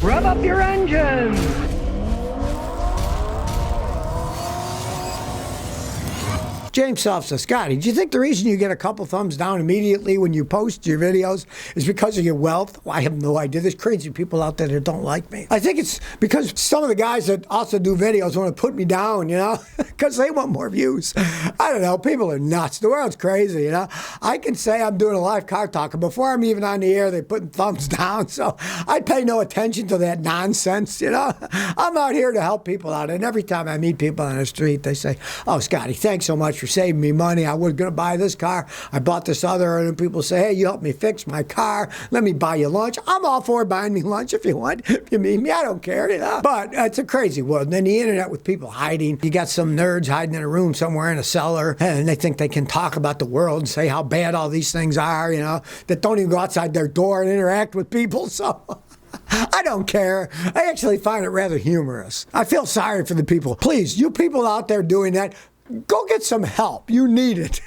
Rev up your engines! James Self says, Scotty, do you think the reason you get a couple thumbs down immediately when you post your videos is because of your wealth? Well, I have no idea. There's crazy people out there that don't like me. I think it's because some of the guys that also do videos want to put me down, you know, because they want more views. I don't know. People are nuts. The world's crazy, you know. I can say I'm doing a live car talk, and before I'm even on the air, they're putting thumbs down. So I pay no attention to that nonsense, you know. I'm out here to help people out. And every time I meet people on the street, they say, oh, Scotty, thanks so much for saving me money. I was going to buy this car. I bought this other. And people say, hey, you helped me fix my car. Let me buy you lunch. I'm all for buying me lunch if you want. If you need me, I don't care, you know. But it's a crazy world. And then the internet with people hiding. You got some nerds hiding in a room somewhere in a cellar, and they think they can talk about the world and say how bad all these things are, you know, that don't even go outside their door and interact with people. So I don't care. I actually find it rather humorous. I feel sorry for the people. Please, you people out there doing that, go get some help. You need it.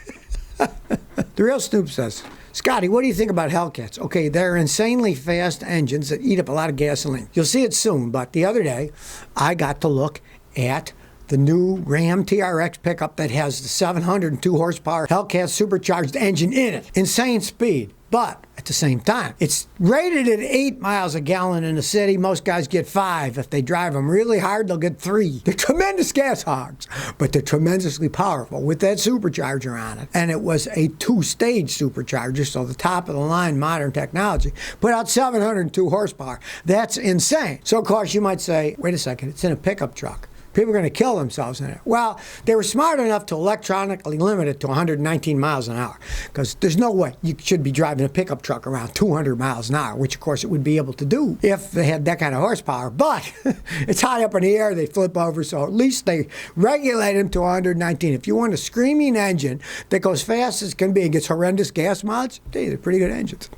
The Real Snoop says, Scotty, what do you think about Hellcats? Okay, they're insanely fast engines that eat up a lot of gasoline. You'll see it soon, but the other day, I got to look at the new Ram TRX pickup that has the 702 horsepower Hellcat supercharged engine in it. Insane speed. But at the same time, it's rated at 8 miles a gallon in the city. Most guys get 5. If they drive them really hard, they'll get 3. They're tremendous gas hogs, but they're tremendously powerful with that supercharger on it. And it was a 2-stage supercharger, so the top of the line modern technology put out 702 horsepower. That's insane. So, of course, you might say, wait a second, it's in a pickup truck. People are going to kill themselves in it. Well, they were smart enough to electronically limit it to 119 miles an hour, because there's no way you should be driving a pickup truck around 200 miles an hour, which, of course, it would be able to do if they had that kind of horsepower. But it's high up in the air, they flip over, so at least they regulate them to 119. If you want a screaming engine that goes fast as can be and gets horrendous gas mileage, they're pretty good engines.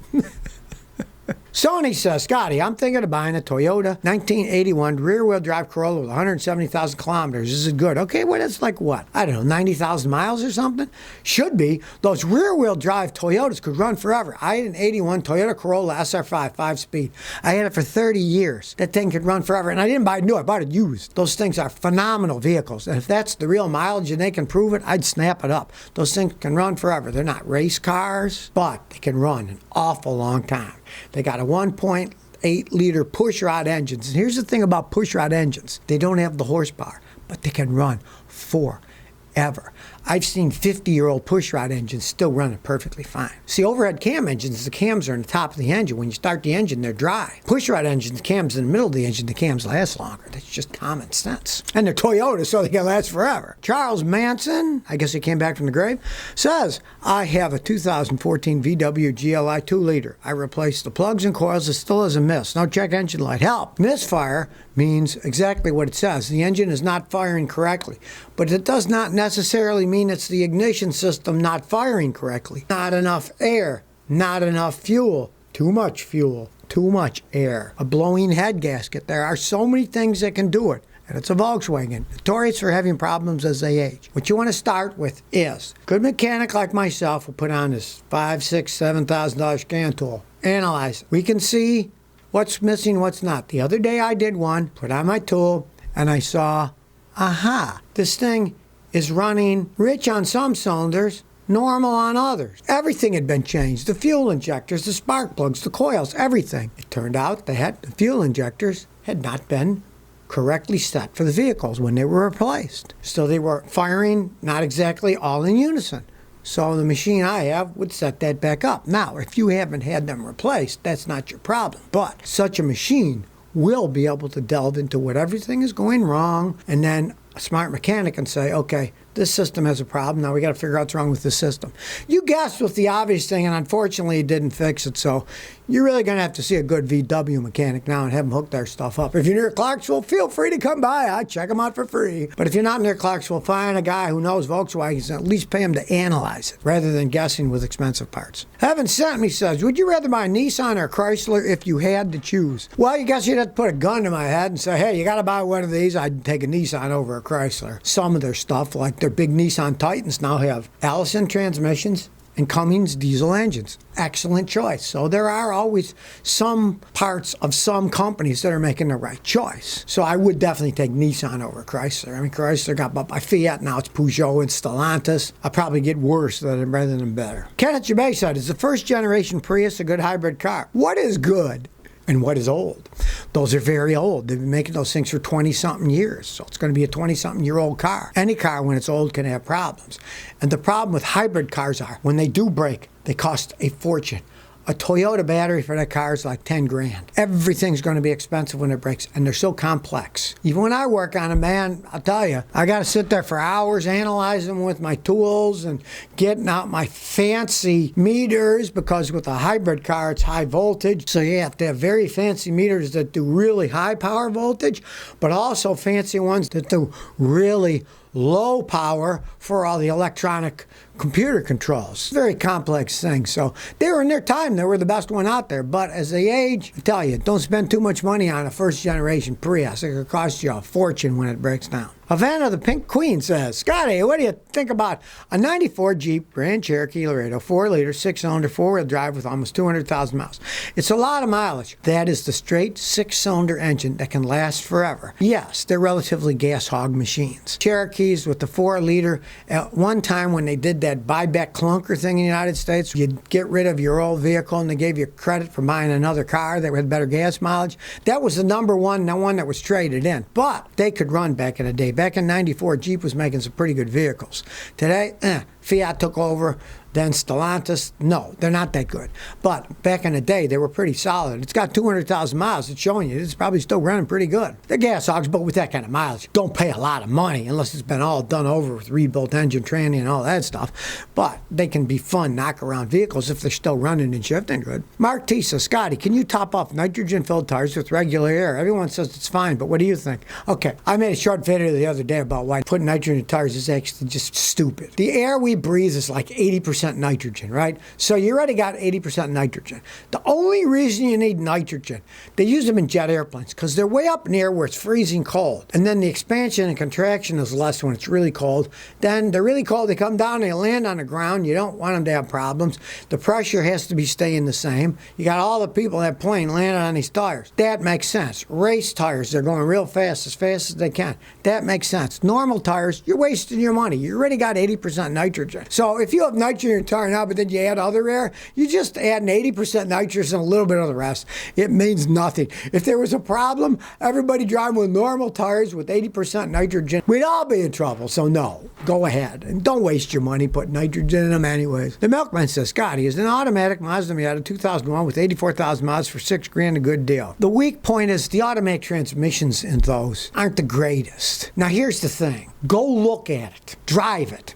Sony says, Scotty, I'm thinking of buying a Toyota 1981 rear-wheel drive Corolla with 170,000 kilometers. This is good. Okay, well, that's like what? I don't know, 90,000 miles or something? Should be. Those rear-wheel drive Toyotas could run forever. I had an 81 Toyota Corolla SR5, 5-speed. I had it for 30 years. That thing could run forever. And I didn't buy it new, I bought it used. Those things are phenomenal vehicles. And if that's the real mileage and they can prove it, I'd snap it up. Those things can run forever. They're not race cars, but they can run an awful long time. They got a 1.8-liter pushrod engines. And here's the thing about pushrod engines. They don't have the horsepower, but they can run forever. I've seen 50-year-old pushrod engines still running perfectly fine. See, overhead cam engines, the cams are on the top of the engine. When you start the engine, they're dry. Pushrod engines, the cams in the middle of the engine, the cams last longer. That's just common sense. And they're Toyota, so they can last forever. Charles Manson, I guess he came back from the grave, says, I have a 2014 VW GLI 2-liter. I replaced the plugs and coils. It still has a miss. No check engine light. Help. Misfire means exactly what it says. The engine is not firing correctly. But it does not necessarily mean it's the ignition system not firing correctly. Not enough air, not enough fuel, too much air, a blowing head gasket. There are so many things that can do it. And it's a Volkswagen, notorious for having problems as they age. What you want to start with is, a good mechanic like myself will put on this $5,000, $6,000, $7,000 scan tool, analyze it. We can see what's missing, what's not. The other day I did one, put on my tool, and I saw, aha, this thing is running rich on some cylinders, normal on others. Everything had been changed. The fuel injectors, the spark plugs, the coils, everything. It turned out that the fuel injectors had not been correctly set for the vehicles when they were replaced. So they were firing not exactly all in unison. So the machine I have would set that back up. Now, if you haven't had them replaced, that's not your problem. But such a machine will be able to delve into what everything is going wrong, and then a smart mechanic can say, okay, this system has a problem. Now we got to figure out what's wrong with this system. You guessed with the obvious thing, and unfortunately it didn't fix it. So you're really going to have to see a good VW mechanic now and have them hook their stuff up. If you're near Clarksville, feel free to come by. I check them out for free. But if you're not near Clarksville, find a guy who knows Volkswagens and at least pay him to analyze it rather than guessing with expensive parts. Heaven Sent Me says, would you rather buy a Nissan or a Chrysler if you had to choose? Well, you guess you'd have to put a gun to my head and say, hey, you got to buy one of these. I'd take a Nissan over a Chrysler. Some of their stuff, like their big Nissan Titans, now have Allison transmissions, and Cummins diesel engines. Excellent choice. So there are always some parts of some companies that are making the right choice. So I would definitely take Nissan over Chrysler. I mean, Chrysler got bought by Fiat. Now it's Peugeot and Stellantis. I'll probably get worse rather than better. Kenneth Jabay said, is the first generation Prius a good hybrid car? What is good? And what is old? Those are very old. They've been making those things for 20-something years. So it's going to be a 20-something-year-old car. Any car, when it's old, can have problems. And the problem with hybrid cars are, when they do break, they cost a fortune. A Toyota battery for that car is like 10 grand. Everything's going to be expensive when it breaks, and they're so complex. Even when I work on them, man, I'll tell you, I got to sit there for hours analyzing them with my tools and getting out my fancy meters, because with a hybrid car, it's high voltage. So you have to have very fancy meters that do really high power voltage, but also fancy ones that do really low power for all the electronic computer controls. Very complex thing. So they were in their time, they were the best one out there. But as they age, I tell you, don't spend too much money on a first generation Prius. It could cost you a fortune when it breaks down. Havana the Pink Queen says, Scotty, what do you think about a 94 Jeep Grand Cherokee Laredo, 4-liter, 6-cylinder, 4-wheel drive with almost 200,000 miles? It's a lot of mileage. That is the straight 6-cylinder engine that can last forever. Yes, they're relatively gas hog machines. Cherokees with the 4-liter, at one time when they did that buyback clunker thing in the United States, you'd get rid of your old vehicle and they gave you credit for buying another car that had better gas mileage. That was the number one, the one that was traded in. But they could run back in the day. Back in 94, Jeep was making some pretty good vehicles. Today, Fiat took over, then Stellantis. No, they're not that good. But back in the day, they were pretty solid. It's got 200,000 miles. It's showing you it's probably still running pretty good. They're gas hogs, but with that kind of mileage, don't pay a lot of money unless it's been all done over with rebuilt engine training and all that stuff. But they can be fun knock-around vehicles if they're still running and shifting good. Mark T says, Scotty, can you top off nitrogen-filled tires with regular air? Everyone says it's fine, but what do you think? Okay, I made a short video the other day about why putting nitrogen in tires is actually just stupid. The air we breathe is like 80% nitrogen, right? So you already got 80% nitrogen. The only reason you need nitrogen, they use them in jet airplanes because they're way up in the air where it's freezing cold. And then the expansion and contraction is less when it's really cold. Then they're really cold, they come down, they land on the ground. You don't want them to have problems. The pressure has to be staying the same. You got all the people in that plane landing on these tires. That makes sense. Race tires, they're going real fast as they can. That makes sense. Normal tires, you're wasting your money. You already got 80% nitrogen. So if you have nitrogen in your tire now, but then you add other air, you just add an 80% nitrogen and a little bit of the rest. It means nothing. If there was a problem, everybody driving with normal tires with 80% nitrogen, we'd all be in trouble. So no, go ahead. And don't waste your money putting nitrogen in them anyways. The Milkman says, Scotty, is an automatic Mazda Miata 2001 with 84,000 miles for $6 grand a good deal? The weak point is the automatic transmissions in those aren't the greatest. Now here's the thing. Go look at it. Drive it.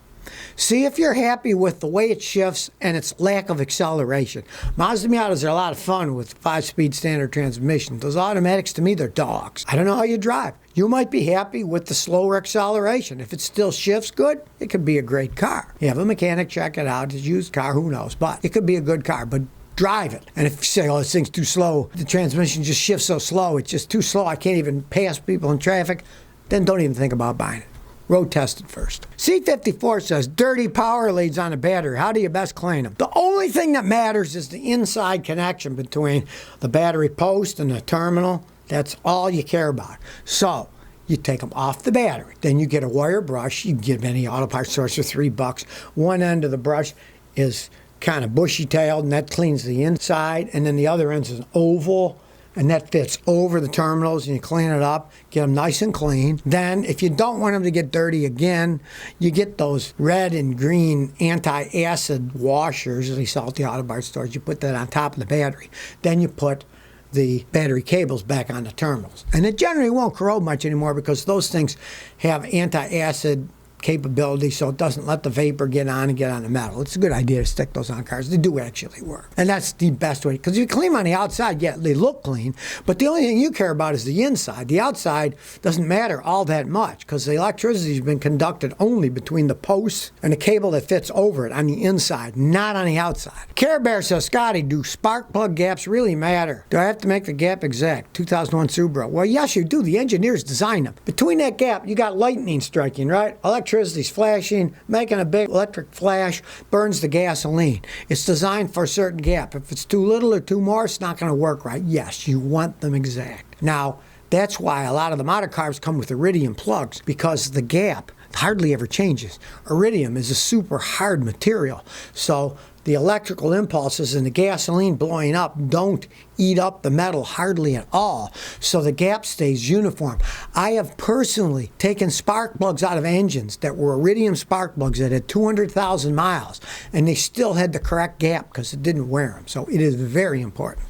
See if you're happy with the way it shifts and its lack of acceleration. Mazda Miatas are a lot of fun with 5-speed standard transmission. Those automatics, to me, they're dogs. I don't know how you drive. You might be happy with the slower acceleration. If it still shifts good, it could be a great car. You have a mechanic check it out. It's a used car, who knows? But it could be a good car. But drive it. And if you say, oh, this thing's too slow, the transmission just shifts so slow, it's just too slow, I can't even pass people in traffic, then don't even think about buying it. Road test it first. C54 says, dirty power leads on a battery. How do you best clean them? The only thing that matters is the inside connection between the battery post and the terminal. That's all you care about. So you take them off the battery. Then you get a wire brush. You can get any auto parts stores for $3. One end of the brush is kind of bushy-tailed, and that cleans the inside. And then the other end is an oval, and that fits over the terminals, and you clean it up, get them nice and clean. Then, if you don't want them to get dirty again, you get those red and green anti-acid washers that they sell at the auto parts stores. You put that on top of the battery. Then you put the battery cables back on the terminals. And it generally won't corrode much anymore because those things have anti-acid capability, so it doesn't let the vapor get on and get on the metal. It's a good idea to stick those on cars. They do actually work. And that's the best way. Because if you clean them on the outside, yeah, they look clean, but the only thing you care about is the inside. The outside doesn't matter all that much because the electricity has been conducted only between the posts and the cable that fits over it on the inside, not on the outside. Care Bear says, Scotty, do spark plug gaps really matter? Do I have to make the gap exact? 2001 Subaru. Well, yes, you do. The engineers designed them. Between that gap, you got lightning striking, right? Electricity electricity's flashing, making a big electric flash, burns the gasoline. It's designed for a certain gap. If it's too little or too more, it's not going to work right. Yes, you want them exact. Now, that's why a lot of the modern cars come with iridium plugs, because the gap hardly ever changes. Iridium is a super hard material, so the electrical impulses and the gasoline blowing up don't eat up the metal hardly at all, so the gap stays uniform. I have personally taken spark plugs out of engines that were iridium spark plugs that had 200,000 miles, and they still had the correct gap because it didn't wear them. So it is very important.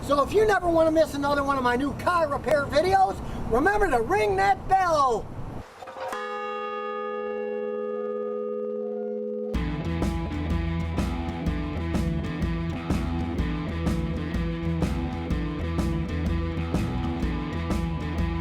So if you never want to miss another one of my new car repair videos, remember to ring that bell.